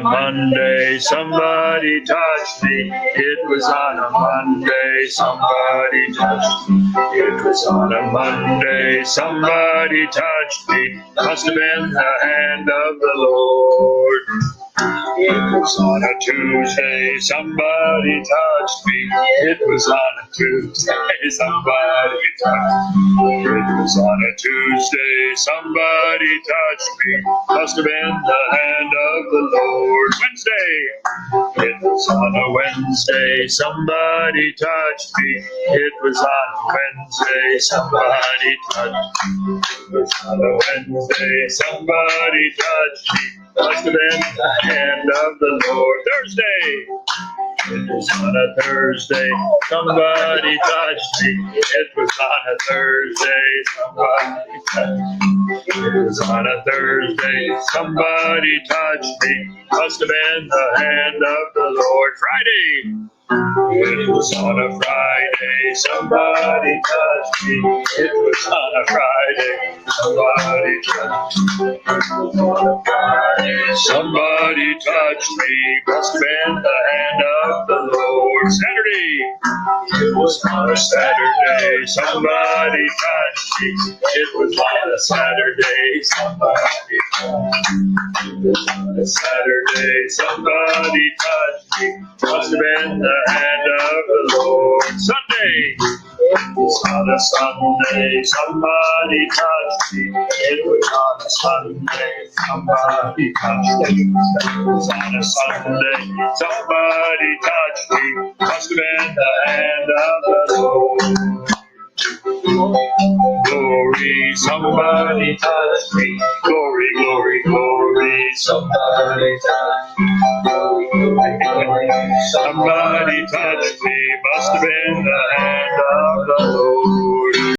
Monday, somebody touched me. It was on a Monday, somebody touched me. It was on a Monday, somebody touched me. Must have been the hand of the Lord. It was on a Tuesday, somebody touched me. It was on a Tuesday, somebody touched me. It was on a Tuesday, somebody touched me. Must have been the hand of the Lord. Wednesday, it was on a Wednesday, somebody touched me. It was on a Wednesday, somebody touched me. It was on a Wednesday, somebody touched me. Must have been the hand of the Lord. Thursday, it was on a Thursday, somebody touched me. It was on a Thursday, somebody touched me. It was on a Thursday, somebody touched me. Must have been the hand of the Lord. Friday, it was on a Friday, somebody touched me. It was on a Friday, somebody touched me. It was on a Friday, somebody touched me. Must have been the hand of the Lord. Saturday, it was on a Saturday, somebody touched me. It was on a Saturday, somebody touched me. It was on a Saturday, somebody touched me. Must have been the hand of the Lord. Sunday, it was on a Sunday, somebody touched me. It was on a Sunday, somebody touched me. It was on a Sunday, somebody touched me. Must have been the hand of the Lord. Glory, somebody touched me. Glory, glory, glory, somebody touched me. Glory, glory, glory, somebody touched me. Must have been the hand